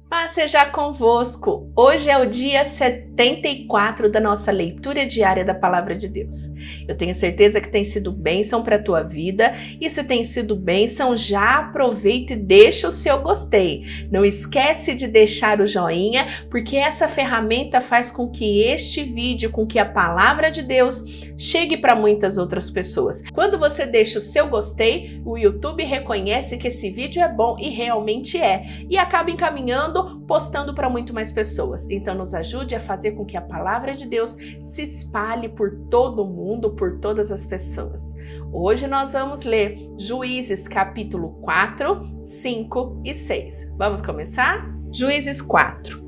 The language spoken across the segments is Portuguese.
Paz seja convosco! Hoje é o dia 74 da nossa leitura diária da Palavra de Deus. Eu tenho certeza que tem sido bênção para a tua vida e se tem sido bênção, já aproveita e deixa o seu gostei. Não esquece de deixar o joinha, porque essa ferramenta faz com que este vídeo, com que a Palavra de Deus chegue para muitas outras pessoas. Quando você deixa o seu gostei, o YouTube reconhece que esse vídeo é bom e realmente é, e acaba encaminhando, postando para muito mais pessoas. Então nos ajude a fazer com que a palavra de Deus se espalhe por todo o mundo, por todas as pessoas. Hoje nós vamos ler Juízes capítulo 4, 5 e 6. Vamos começar? Juízes 4.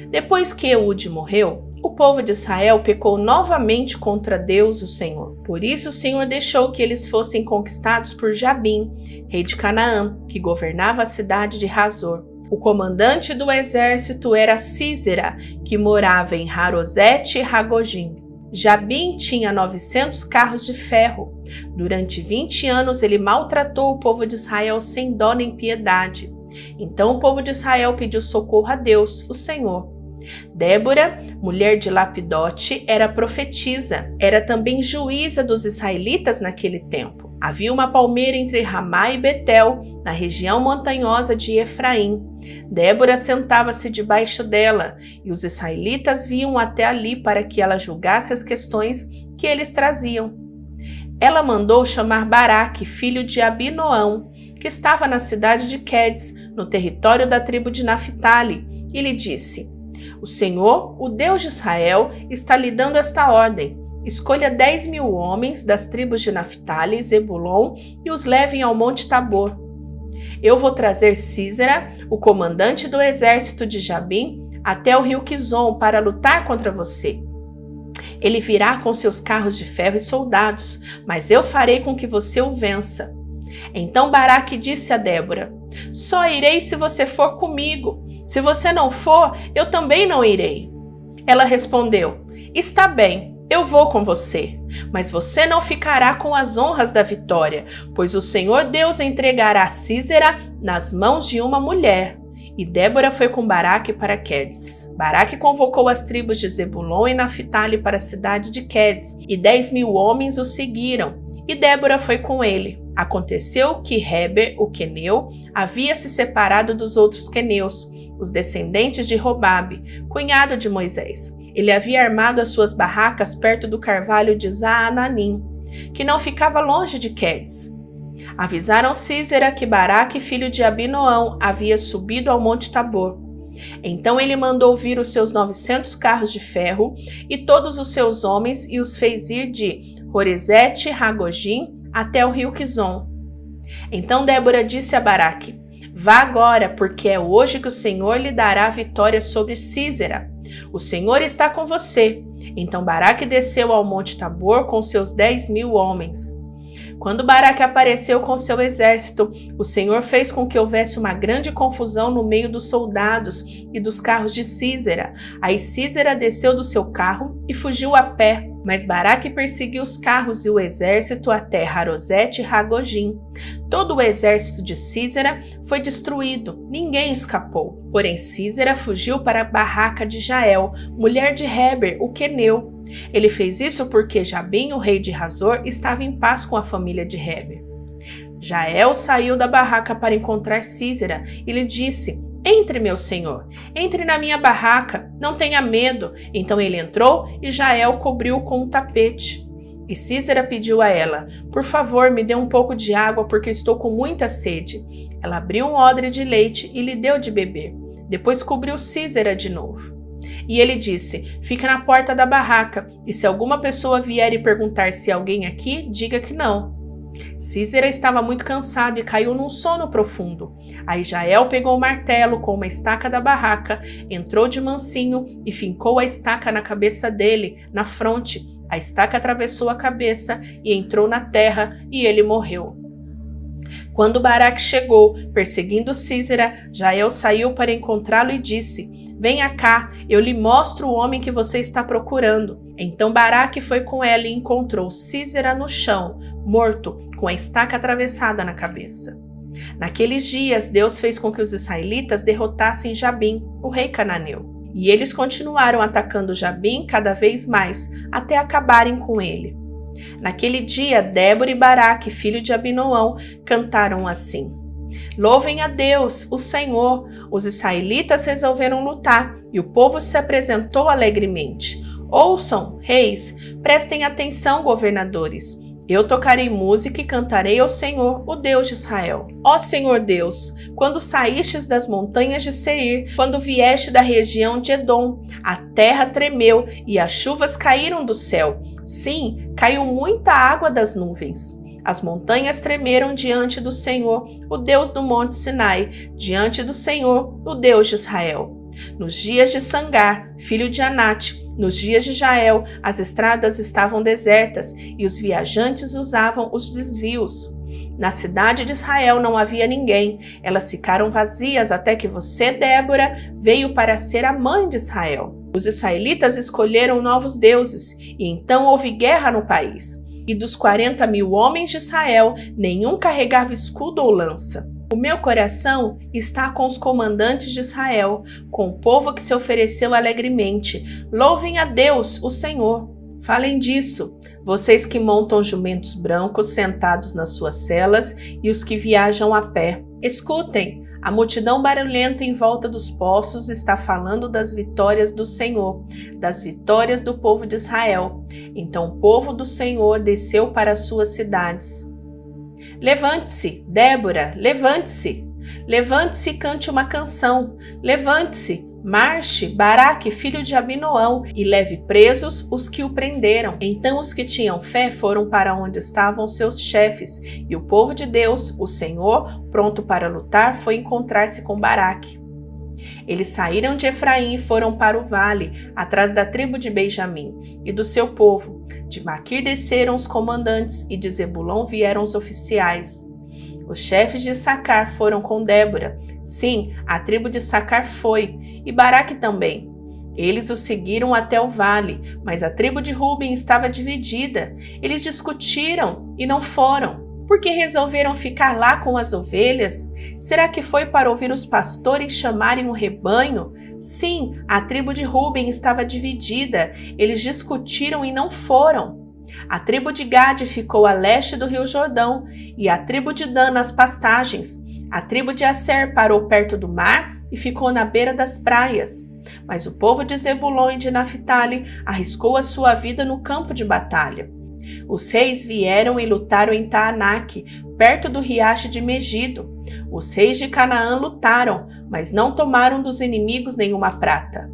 Depois que Eude morreu, o povo de Israel pecou novamente contra Deus, o Senhor. Por isso o Senhor deixou que eles fossem conquistados por Jabim, rei de Canaã, que governava a cidade de Hazor. O comandante do exército era Sísera, que morava em Harosete-Hagogim. Jabim tinha 900 carros de ferro. Durante 20 anos ele maltratou o povo de Israel sem dó nem piedade. Então o povo de Israel pediu socorro a Deus, o Senhor. Débora, mulher de Lapidote, era profetisa. Era também juíza dos israelitas naquele tempo. Havia uma palmeira entre Ramá e Betel, na região montanhosa de Efraim. Débora sentava-se debaixo dela, e os israelitas vinham até ali para que ela julgasse as questões que eles traziam. Ela mandou chamar Baraque, filho de Abinoão, que estava na cidade de Quedes, no território da tribo de Naphtali, e lhe disse: O Senhor, o Deus de Israel, está lhe dando esta ordem. Escolha 10.000 homens das tribos de Naphtali e Zebulon e os levem ao Monte Tabor. Eu vou trazer Sísera, o comandante do exército de Jabim, até o rio Quizon para lutar contra você. Ele virá com seus carros de ferro e soldados, mas eu farei com que você o vença. Então Baraque disse a Débora: Só irei se você for comigo. Se você não for, eu também não irei. Ela respondeu: Está bem. Eu vou com você, mas você não ficará com as honras da vitória, pois o Senhor Deus entregará Sísera nas mãos de uma mulher. E Débora foi com Baraque para Quedes. Baraque convocou as tribos de Zebulon e Naphtali para a cidade de Quedes, e 10.000 homens o seguiram, e Débora foi com ele. Aconteceu que Heber, o queneu, havia se separado dos outros queneus, os descendentes de Robabe, cunhado de Moisés. Ele havia armado as suas barracas perto do carvalho de Zaananim, que não ficava longe de Quedes. Avisaram Sísera que Baraque, filho de Abinoão, havia subido ao Monte Tabor. Então ele mandou vir os seus 900 carros de ferro e todos os seus homens e os fez ir de Horesete-Hagogim até o rio Quizon. Então Débora disse a Baraque: Vá agora, porque é hoje que o Senhor lhe dará a vitória sobre Sísera. O Senhor está com você. Então Baraque desceu ao Monte Tabor com seus 10.000 homens. Quando Baraque apareceu com seu exército, o Senhor fez com que houvesse uma grande confusão no meio dos soldados e dos carros de Sísera. Aí Sísera desceu do seu carro e fugiu a pé. Mas Baraque perseguiu os carros e o exército até Harosete-Hagogim. Todo o exército de Sísera foi destruído, ninguém escapou. Porém Sísera fugiu para a barraca de Jael, mulher de Heber, o queneu. Ele fez isso porque Jabim, o rei de Hazor, estava em paz com a família de Heber. Jael saiu da barraca para encontrar Sísera e lhe disse: Entre, meu senhor, entre na minha barraca, não tenha medo. Então ele entrou e Jael cobriu-o com um tapete. E Sísera pediu a ela: Por favor, me dê um pouco de água, porque estou com muita sede. Ela abriu um odre de leite e lhe deu de beber. Depois cobriu Sísera de novo. E ele disse: Fica na porta da barraca, e se alguma pessoa vier e perguntar se há alguém aqui, diga que não. Sísera estava muito cansado e caiu num sono profundo. Aí Jael pegou o martelo com uma estaca da barraca, entrou de mansinho e fincou a estaca na cabeça dele, na fronte. A estaca atravessou a cabeça e entrou na terra, e ele morreu. Quando Baraque chegou, perseguindo Sísera, Jael saiu para encontrá-lo e disse: Venha cá, eu lhe mostro o homem que você está procurando. Então Baraque foi com ela e encontrou Sísera no chão, morto, com a estaca atravessada na cabeça. Naqueles dias, Deus fez com que os israelitas derrotassem Jabim, o rei cananeu. E eles continuaram atacando Jabim cada vez mais, até acabarem com ele. Naquele dia, Débora e Baraque, filho de Abinoão, cantaram assim: Louvem a Deus, o Senhor. Os israelitas resolveram lutar e o povo se apresentou alegremente. Ouçam, reis, prestem atenção, governadores. Eu tocarei música e cantarei ao Senhor, o Deus de Israel. Ó Senhor Deus, quando saístes das montanhas de Seir, quando vieste da região de Edom, a terra tremeu e as chuvas caíram do céu. Sim, caiu muita água das nuvens. As montanhas tremeram diante do Senhor, o Deus do monte Sinai, diante do Senhor, o Deus de Israel. Nos dias de Sangar, filho de Anate, nos dias de Jael, as estradas estavam desertas e os viajantes usavam os desvios. Na cidade de Israel não havia ninguém, elas ficaram vazias até que você, Débora, veio para ser a mãe de Israel. Os israelitas escolheram novos deuses e então houve guerra no país. E dos 40.000 homens de Israel, nenhum carregava escudo ou lança. O meu coração está com os comandantes de Israel, com o povo que se ofereceu alegremente. Louvem a Deus, o Senhor. Falem disso, vocês que montam jumentos brancos sentados nas suas celas e os que viajam a pé. Escutem, a multidão barulhenta em volta dos poços está falando das vitórias do Senhor, das vitórias do povo de Israel. Então o povo do Senhor desceu para as suas cidades. Levante-se, Débora, levante-se. Levante-se e cante uma canção. Levante-se, marche, Baraque, filho de Abinoão, e leve presos os que o prenderam. Então os que tinham fé foram para onde estavam seus chefes, e o povo de Deus, o Senhor, pronto para lutar, foi encontrar-se com Baraque. Eles saíram de Efraim e foram para o vale, atrás da tribo de Benjamim e do seu povo. De Maquir desceram os comandantes e de Zebulon vieram os oficiais. Os chefes de Issacar foram com Débora. Sim, a tribo de Issacar foi, e Baraque também. Eles o seguiram até o vale, mas a tribo de Ruben estava dividida. Eles discutiram e não foram. Por que resolveram ficar lá com as ovelhas? Será que foi para ouvir os pastores chamarem o rebanho? Sim, a tribo de Ruben estava dividida. Eles discutiram e não foram. A tribo de Gade ficou a leste do rio Jordão e a tribo de Dan nas pastagens. A tribo de Asser parou perto do mar e ficou na beira das praias. Mas o povo de Zebulon e de Naphtali arriscou a sua vida no campo de batalha. Os reis vieram e lutaram em Taanaque, perto do riacho de Megido. Os reis de Canaã lutaram, mas não tomaram dos inimigos nenhuma prata.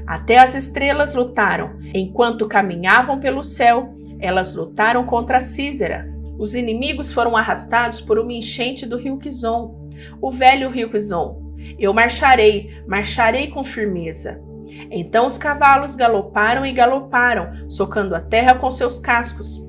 Até as estrelas lutaram. Enquanto caminhavam pelo céu, elas lutaram contra Sísera. Os inimigos foram arrastados por uma enchente do rio Quizon, o velho rio Quizon. Eu marcharei com firmeza. Então os cavalos galoparam e galoparam, socando a terra com seus cascos.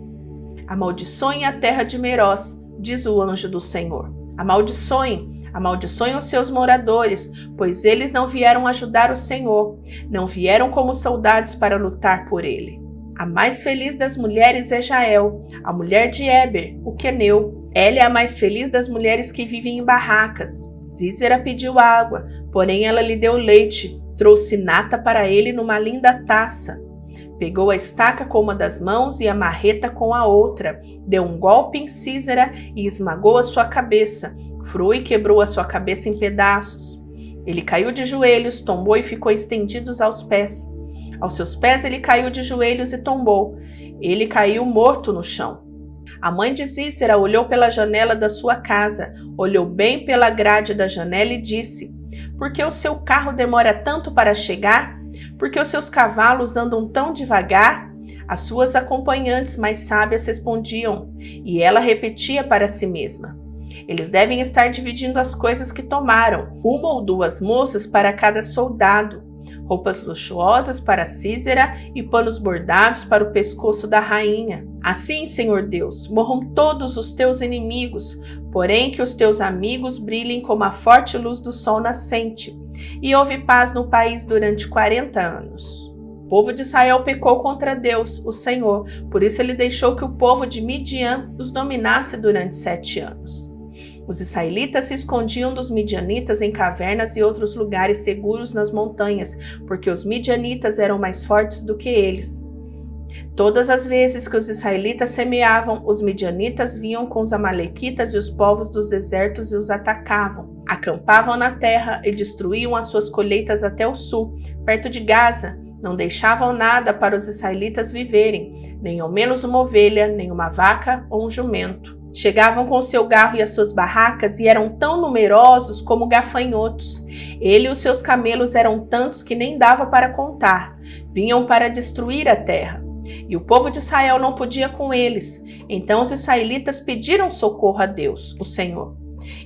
Amaldiçoem a terra de Merós, diz o anjo do Senhor. Amaldiçoem os seus moradores, pois eles não vieram ajudar o Senhor, não vieram como soldados para lutar por ele. A mais feliz das mulheres é Jael, a mulher de Éber, o queneu. Ela é a mais feliz das mulheres que vivem em barracas. Sísera pediu água, porém ela lhe deu leite. Trouxe nata para ele numa linda taça. Pegou a estaca com uma das mãos e a marreta com a outra. Deu um golpe em Sísera e esmagou a sua cabeça. Furou e quebrou a sua cabeça em pedaços. Ele caiu de joelhos, tombou e ficou estendido aos pés. Aos seus pés ele caiu de joelhos e tombou. Ele caiu morto no chão. A mãe de Sísera olhou pela janela da sua casa, olhou bem pela grade da janela e disse: Por que o seu carro demora tanto para chegar? Por que os seus cavalos andam tão devagar? As suas acompanhantes mais sábias respondiam, e ela repetia para si mesma: Eles devem estar dividindo as coisas que tomaram, 1 ou 2 moças para cada soldado, roupas luxuosas para Sísera e panos bordados para o pescoço da rainha. Assim, Senhor Deus, morram todos os teus inimigos, porém que os teus amigos brilhem como a forte luz do sol nascente. E houve paz no país durante 40 anos. O povo de Israel pecou contra Deus, o Senhor, por isso ele deixou que o povo de Midian os dominasse durante 7 anos. Os israelitas se escondiam dos midianitas em cavernas e outros lugares seguros nas montanhas, porque os midianitas eram mais fortes do que eles. Todas as vezes que os israelitas semeavam, os midianitas vinham com os amalequitas e os povos dos desertos e os atacavam. Acampavam na terra e destruíam as suas colheitas até o sul, perto de Gaza. Não deixavam nada para os israelitas viverem, nem ao menos uma ovelha, nem uma vaca ou um jumento. Chegavam com o seu garro e as suas barracas e eram tão numerosos como gafanhotos. Ele e os seus camelos eram tantos que nem dava para contar. Vinham para destruir a terra. E o povo de Israel não podia com eles. Então os israelitas pediram socorro a Deus, o Senhor.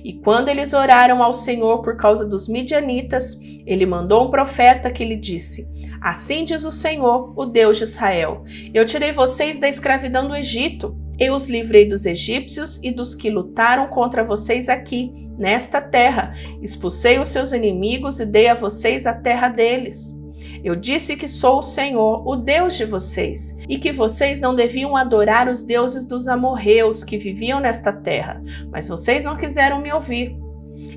E quando eles oraram ao Senhor por causa dos midianitas, ele mandou um profeta que lhe disse: Assim diz o Senhor, o Deus de Israel: Eu tirei vocês da escravidão do Egito. Eu os livrei dos egípcios e dos que lutaram contra vocês aqui, nesta terra. Expulsei os seus inimigos e dei a vocês a terra deles. Eu disse que sou o Senhor, o Deus de vocês, e que vocês não deviam adorar os deuses dos amorreus que viviam nesta terra, mas vocês não quiseram me ouvir.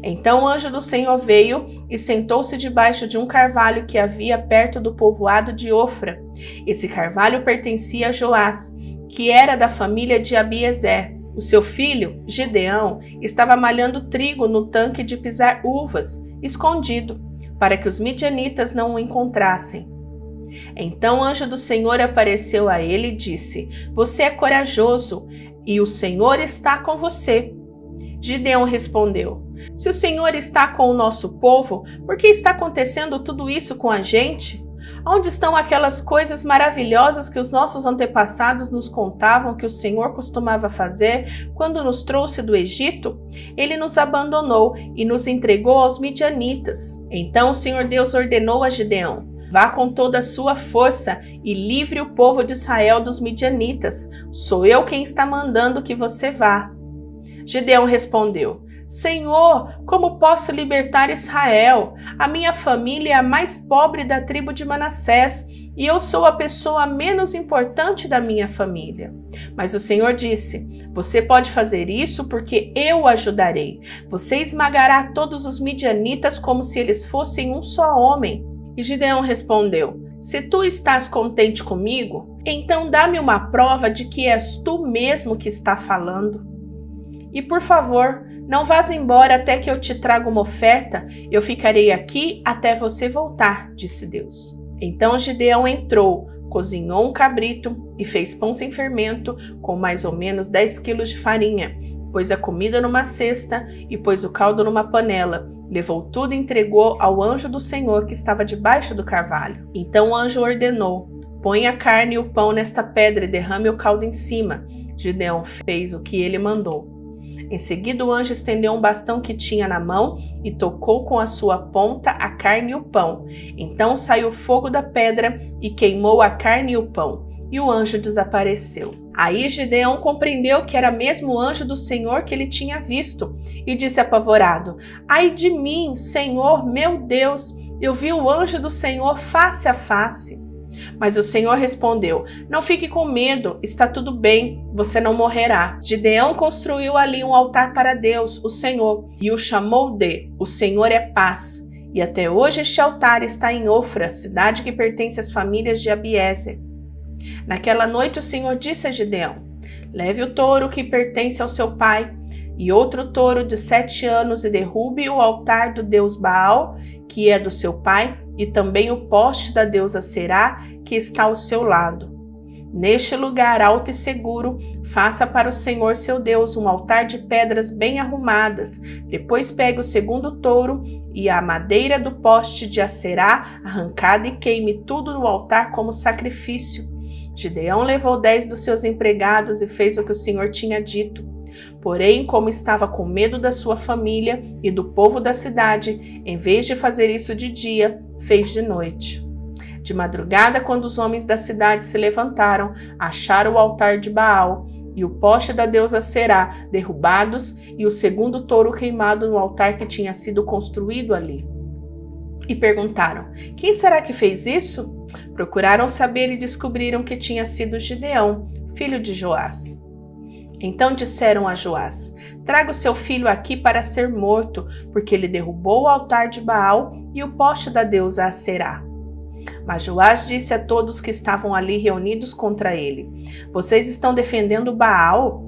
Então o anjo do Senhor veio e sentou-se debaixo de um carvalho que havia perto do povoado de Ofra. Esse carvalho pertencia a Joás, que era da família de Abiezer. O seu filho, Gideão, estava malhando trigo no tanque de pisar uvas, escondido, para que os midianitas não o encontrassem. Então o anjo do Senhor apareceu a ele e disse: Você é corajoso, e o Senhor está com você. Gideão respondeu: Se o Senhor está com o nosso povo, por que está acontecendo tudo isso com a gente? Onde estão aquelas coisas maravilhosas que os nossos antepassados nos contavam que o Senhor costumava fazer quando nos trouxe do Egito? Ele nos abandonou e nos entregou aos midianitas. Então o Senhor Deus ordenou a Gideão: Vá com toda a sua força e livre o povo de Israel dos midianitas. Sou eu quem está mandando que você vá. Gideão respondeu: Senhor, como posso libertar Israel? A minha família é a mais pobre da tribo de Manassés e eu sou a pessoa menos importante da minha família. Mas o Senhor disse: Você pode fazer isso porque eu o ajudarei. Você esmagará todos os midianitas como se eles fossem um só homem. E Gideão respondeu: Se tu estás contente comigo, então dá-me uma prova de que és tu mesmo que está falando. E por favor, não vás embora até que eu te traga uma oferta. Eu ficarei aqui até você voltar, disse Deus. Então Gideão entrou, cozinhou um cabrito e fez pão sem fermento com mais ou menos 10 quilos de farinha. Pôs a comida numa cesta e pôs o caldo numa panela. Levou tudo e entregou ao anjo do Senhor que estava debaixo do carvalho. Então o anjo ordenou: Põe a carne e o pão nesta pedra e derrame o caldo em cima. Gideão fez o que ele mandou. Em seguida o anjo estendeu um bastão que tinha na mão e tocou com a sua ponta a carne e o pão. Então saiu fogo da pedra e queimou a carne e o pão, e o anjo desapareceu. Aí Gideão compreendeu que era mesmo o anjo do Senhor que ele tinha visto, e disse apavorado: Ai de mim, Senhor, meu Deus, eu vi o anjo do Senhor face a face. Mas o Senhor respondeu: Não fique com medo, está tudo bem, você não morrerá. Gideão construiu ali um altar para Deus, o Senhor, e o chamou de O Senhor é Paz. E até hoje este altar está em Ofra, cidade que pertence às famílias de Abiezer. Naquela noite o Senhor disse a Gideão: Leve o touro que pertence ao seu pai e outro touro de 7 anos e derrube o altar do deus Baal, que é do seu pai, e também o poste da deusa Será, que está ao seu lado. Neste lugar alto e seguro, faça para o Senhor seu Deus um altar de pedras bem arrumadas. Depois pegue o segundo touro e a madeira do poste de Aserá arrancada e queime tudo no altar como sacrifício. Gideão levou 10 dos seus empregados e fez o que o Senhor tinha dito. Porém, como estava com medo da sua família e do povo da cidade, em vez de fazer isso de dia, fez de noite. De madrugada, quando os homens da cidade se levantaram, acharam o altar de Baal e o poste da deusa Será derrubados e o segundo touro queimado no altar que tinha sido construído ali. E perguntaram: Quem será que fez isso? Procuraram saber e descobriram que tinha sido Gideão, filho de Joás. Então disseram a Joás: traga o seu filho aqui para ser morto, porque ele derrubou o altar de Baal e o poste da deusa Aserá. Mas Joás disse a todos que estavam ali reunidos contra ele: vocês estão defendendo Baal?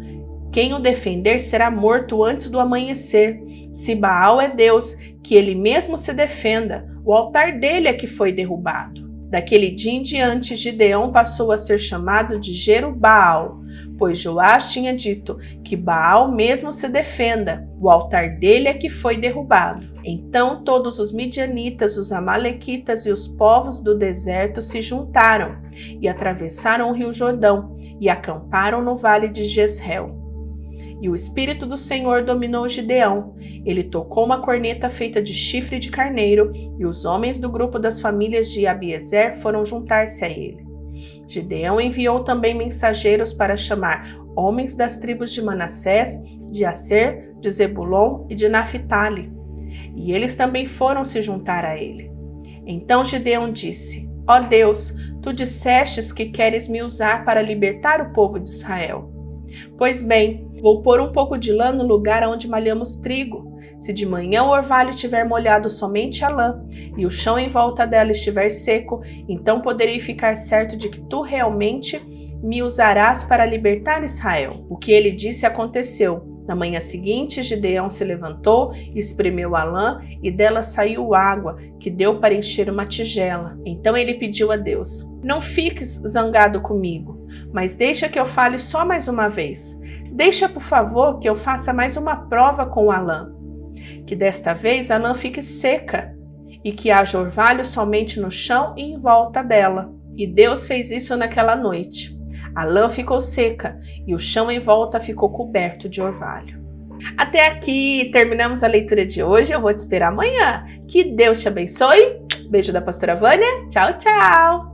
Quem o defender será morto antes do amanhecer. Se Baal é Deus, que ele mesmo se defenda. O altar dele é que foi derrubado. Daquele dia em diante, Gideão passou a ser chamado de Jerubaal, pois Joás tinha dito que Baal mesmo se defenda. O altar dele é que foi derrubado. Então todos os midianitas, os amalequitas e os povos do deserto se juntaram e atravessaram o rio Jordão e acamparam no vale de Jezreel. E o Espírito do Senhor dominou Gideão. Ele tocou uma corneta feita de chifre de carneiro, e os homens do grupo das famílias de Abiezer foram juntar-se a ele. Gideão enviou também mensageiros para chamar homens das tribos de Manassés, de Aser, de Zebulon e de Naphtali. E eles também foram se juntar a ele. Então Gideão disse: ó Deus, tu dissestes que queres me usar para libertar o povo de Israel. Pois bem, vou pôr um pouco de lã no lugar onde malhamos trigo. Se de manhã o orvalho tiver molhado somente a lã, e o chão em volta dela estiver seco, então poderei ficar certo de que tu realmente me usarás para libertar Israel. O que ele disse aconteceu. Na manhã seguinte, Gideão se levantou, espremeu a lã, e dela saiu água, que deu para encher uma tigela. Então ele pediu a Deus: não fiques zangado comigo, mas deixa que eu fale só mais uma vez. Deixa, por favor, que eu faça mais uma prova com a lã. Que desta vez a lã fique seca e que haja orvalho somente no chão e em volta dela. E Deus fez isso naquela noite. A lã ficou seca e o chão em volta ficou coberto de orvalho. Até aqui terminamos a leitura de hoje. Eu vou te esperar amanhã. Que Deus te abençoe. Beijo da pastora Vânia. Tchau, tchau.